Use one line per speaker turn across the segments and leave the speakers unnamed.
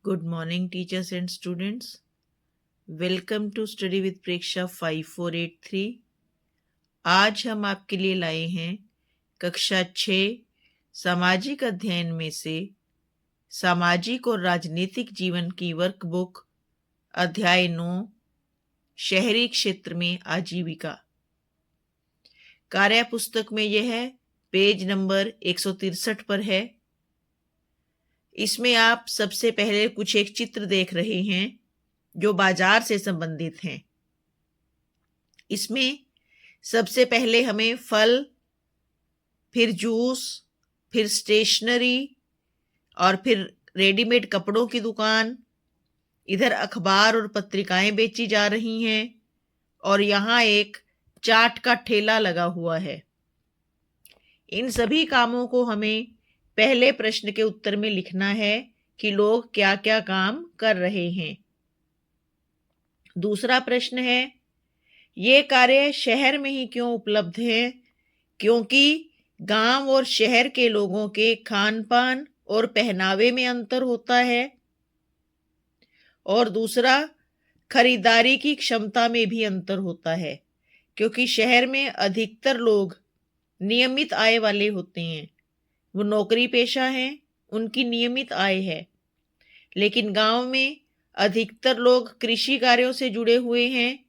Good morning, teachers and students. Welcome to Study with Preksha 5483. आज हम आपके लिए लाए हैं कक्षा 6 सामाजिक अध्ययन में से सामाजिक और राजनीतिक जीवन की वर्कबुक अध्याय 9 शहरी क्षेत्र में आजीविका। कार्य पुस्तक में यह पेज नंबर 163 पर है। इसमें आप सबसे पहले कुछ एक चित्र देख रहे हैं जो बाजार से संबंधित हैं। इसमें सबसे पहले हमें फल, फिर जूस, फिर स्टेशनरी और फिर रेडीमेड कपड़ों की दुकान, इधर अखबार और पत्रिकाएं बेची जा रही हैं और यहाँ एक चाट का ठेला लगा हुआ है। इन सभी कामों को हमें पहले प्रश्न के उत्तर में लिखना है कि लोग क्या क्या काम कर रहे हैं। दूसरा प्रश्न है, ये कार्य शहर में ही क्यों उपलब्ध है? क्योंकि गांव और शहर के लोगों के खान पान और पहनावे में अंतर होता है। और दूसरा, खरीदारी की क्षमता में भी अंतर होता है, क्योंकि शहर में अधिकतर लोग नियमित आय वाले होते हैं, वो नौकरी पेशा हैं, उनकी नियमित आय है। लेकिन गांव में अधिकतर लोग कृषि कार्यों से जुड़े हुए हैं,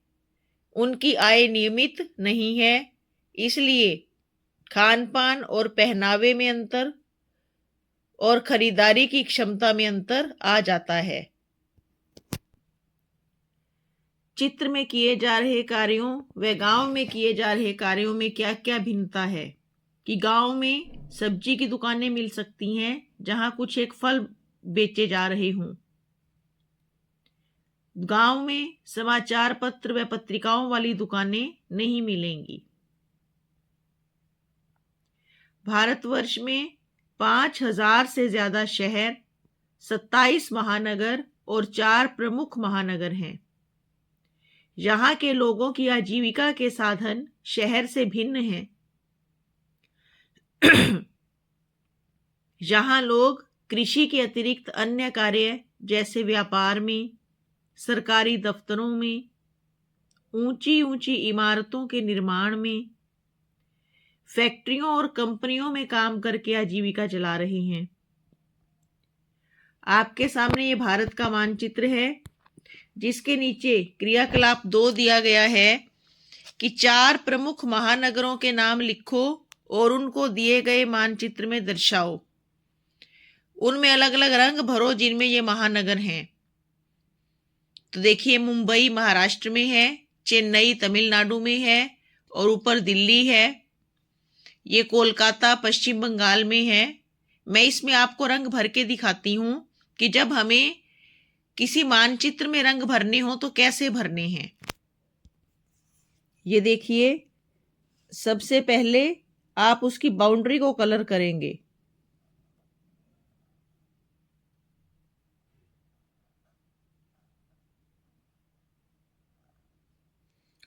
उनकी आय नियमित नहीं है। इसलिए खान पान और पहनावे में अंतर और खरीदारी की क्षमता में अंतर आ जाता है। चित्र में किए जा रहे कार्यों व गांव में किए जा रहे कार्यों में क्या क्या भिन्नता है कि गांव में सब्जी की दुकानें मिल सकती हैं जहां कुछ एक फल बेचे जा रहे हों। गांव में समाचार पत्र व पत्रिकाओं वाली दुकानें नहीं मिलेंगी। भारतवर्ष में 5000 से ज्यादा शहर, 27 महानगर और 4 प्रमुख महानगर हैं। यहाँ के लोगों की आजीविका के साधन शहर से भिन्न हैं। यहाँ लोग कृषि के अतिरिक्त अन्य कार्य जैसे व्यापार में, सरकारी दफ्तरों में, ऊंची ऊंची इमारतों के निर्माण में, फैक्ट्रियों और कंपनियों में काम करके आजीविका चला रहे हैं। आपके सामने ये भारत का मानचित्र है, जिसके नीचे क्रियाकलाप 2 दिया गया है कि 4 प्रमुख महानगरों के नाम लिखो और उनको दिए गए मानचित्र में दर्शाओ। उनमें अलग अलग रंग भरो जिनमें ये महानगर हैं। तो देखिए, मुंबई महाराष्ट्र में है, चेन्नई तमिलनाडु में है और ऊपर दिल्ली है। ये कोलकाता पश्चिम बंगाल में है। मैं इसमें आपको रंग भर के दिखाती हूँ कि जब हमें किसी मानचित्र में रंग भरने हो तो कैसे भरने हैं। ये देखिए, सबसे पहले आप उसकी बाउंड्री को कलर करेंगे।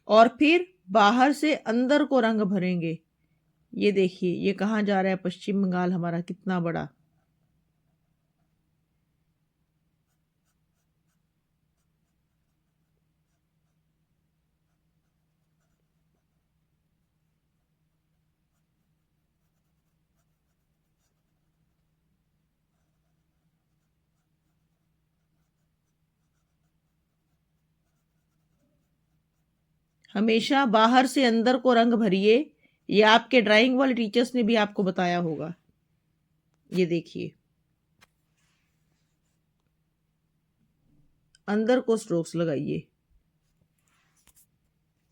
और फिर बाहर से अंदर को रंग भरेंगे। ये देखिए, ये कहाँ जा रहा है, पश्चिम बंगाल हमारा कितना बड़ा। हमेशा बाहर से अंदर को रंग भरिए। ये आपके ड्राइंग वाले टीचर्स ने भी आपको बताया होगा। ये देखिए, अंदर को स्ट्रोक्स लगाइए।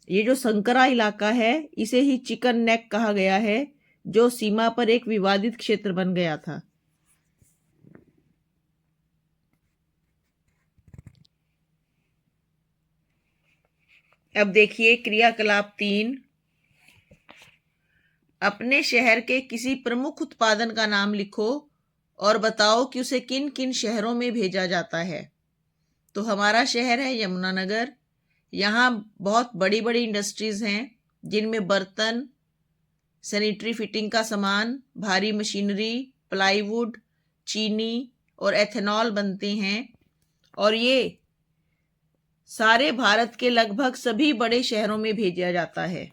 ये जो संकरा इलाका है, इसे ही चिकन नेक कहा गया है, जो सीमा पर एक विवादित क्षेत्र बन गया था। अब देखिए क्रियाकलाप 3, अपने शहर के किसी प्रमुख उत्पादन का नाम लिखो और बताओ कि उसे किन किन शहरों में भेजा जाता है। तो हमारा शहर है यमुनानगर। यहाँ बहुत बड़ी बड़ी इंडस्ट्रीज हैं जिनमें बर्तन, सैनिटरी फिटिंग का सामान, भारी मशीनरी, प्लाईवुड, चीनी और एथेनॉल बनते हैं। और ये सारे भारत के लगभग सभी बड़े शहरों में भेजा जाता है।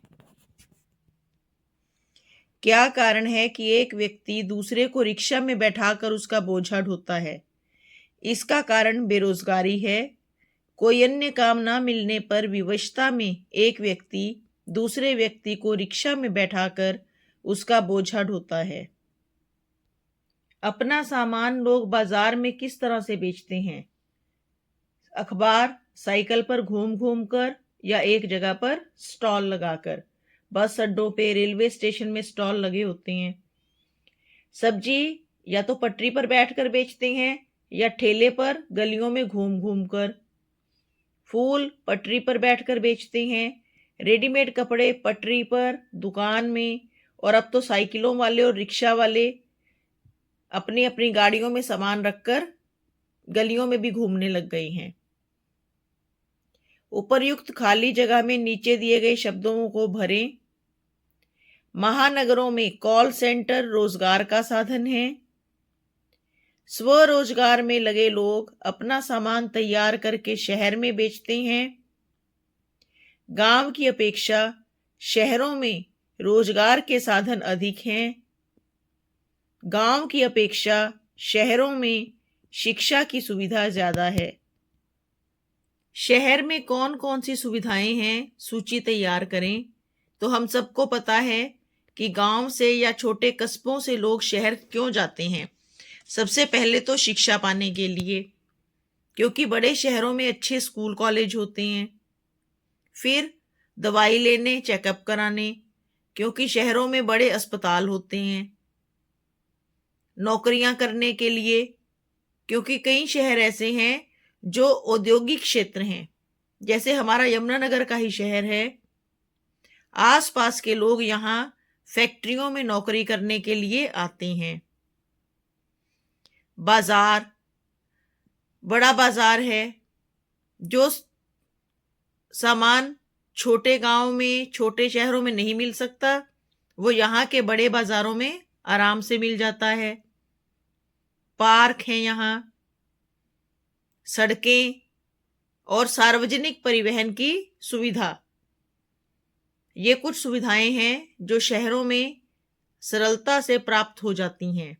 क्या कारण है कि एक व्यक्ति दूसरे को रिक्शा में बैठाकर उसका बोझा ढोता है? इसका कारण बेरोजगारी है। कोई अन्य काम ना मिलने पर विवशता में एक व्यक्ति दूसरे व्यक्ति को रिक्शा में बैठाकर उसका बोझा ढोता है। अपना सामान लोग बाजार में किस तरह से बेचते हैं? अखबार, साइकिल पर घूम घूम कर या एक जगह पर स्टॉल लगाकर। बस अड्डों पे, रेलवे स्टेशन में स्टॉल लगे होते हैं। सब्जी या तो पटरी पर बैठकर बेचते हैं या ठेले पर गलियों में घूम घूम कर। फूल पटरी पर बैठकर बेचते हैं। रेडीमेड कपड़े पटरी पर, दुकान में, और अब तो साइकिलों वाले और रिक्शा वाले अपनी अपनी गाड़ियों में सामान रखकर गलियों में भी घूमने लग गए हैं। उपर्युक्त खाली जगह में नीचे दिए गए शब्दों को भरें। महानगरों में कॉल सेंटर रोजगार का साधन है। स्वरोजगार में लगे लोग अपना सामान तैयार करके शहर में बेचते हैं। गांव की अपेक्षा शहरों में रोजगार के साधन अधिक हैं। गांव की अपेक्षा शहरों में शिक्षा की सुविधा ज्यादा है। शहर में कौन कौन सी सुविधाएं हैं, सूची तैयार करें। तो हम सबको पता है कि गांव से या छोटे कस्बों से लोग शहर क्यों जाते हैं। सबसे पहले तो शिक्षा पाने के लिए, क्योंकि बड़े शहरों में अच्छे स्कूल कॉलेज होते हैं। फिर दवाई लेने, चेकअप कराने, क्योंकि शहरों में बड़े अस्पताल होते हैं। नौकरियां करने के लिए, क्योंकि कई शहर ऐसे हैं जो औद्योगिक क्षेत्र हैं, जैसे हमारा यमुनानगर का ही शहर है। आसपास के लोग यहाँ फैक्ट्रियों में नौकरी करने के लिए आते हैं। बाजार, बड़ा बाजार है। जो सामान छोटे गांव में, छोटे शहरों में नहीं मिल सकता, वो यहाँ के बड़े बाजारों में आराम से मिल जाता है। पार्क हैं यहाँ, सड़कें और सार्वजनिक परिवहन की सुविधा, ये कुछ सुविधाएं हैं जो शहरों में सरलता से प्राप्त हो जाती हैं।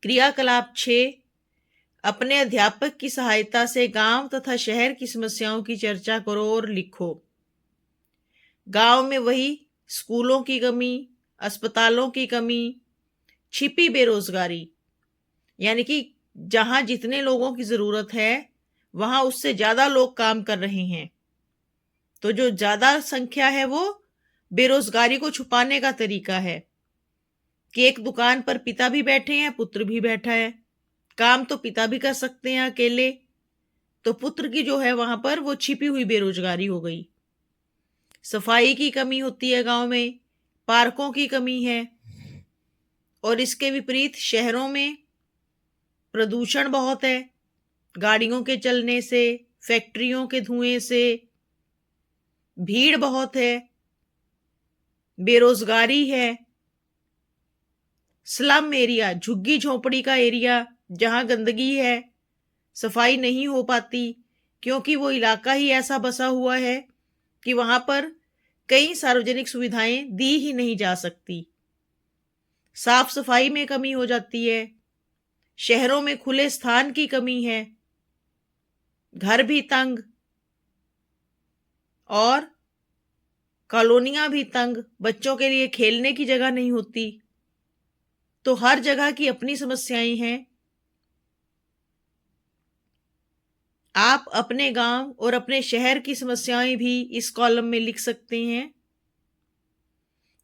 क्रियाकलाप 6, अपने अध्यापक की सहायता से गांव तथा शहर की समस्याओं की चर्चा करो और लिखो। गांव में वही स्कूलों की कमी, अस्पतालों की कमी, छिपी बेरोजगारी, यानी कि जहां जितने लोगों की जरूरत है वहां उससे ज्यादा लोग काम कर रहे हैं। तो जो ज्यादा संख्या है वो बेरोजगारी को छुपाने का तरीका है कि एक दुकान पर पिता भी बैठे हैं, पुत्र भी बैठा है। काम तो पिता भी कर सकते हैं अकेले, तो पुत्र की जो है वहां पर वो छिपी हुई बेरोजगारी हो गई। सफाई की कमी होती है गांव में, पार्कों की कमी है। और इसके विपरीत शहरों में प्रदूषण बहुत है, गाड़ियों के चलने से, फैक्ट्रियों के धुएं से, भीड़ बहुत है, बेरोजगारी है। स्लम एरिया, झुग्गी झोपड़ी का एरिया, जहां गंदगी है, सफाई नहीं हो पाती, क्योंकि वो इलाका ही ऐसा बसा हुआ है कि वहां पर कई सार्वजनिक सुविधाएं दी ही नहीं जा सकती। साफ सफाई में कमी हो जाती है। शहरों में खुले स्थान की कमी है, घर भी तंग और कॉलोनियां भी तंग, बच्चों के लिए खेलने की जगह नहीं होती। तो हर जगह की अपनी समस्याएं हैं। आप अपने गांव और अपने शहर की समस्याएं भी इस कॉलम में लिख सकते हैं।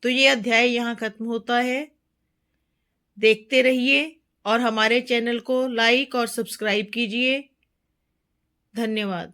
तो ये अध्याय यहां खत्म होता है। देखते रहिए और हमारे चैनल को लाइक और सब्सक्राइब कीजिए। धन्यवाद।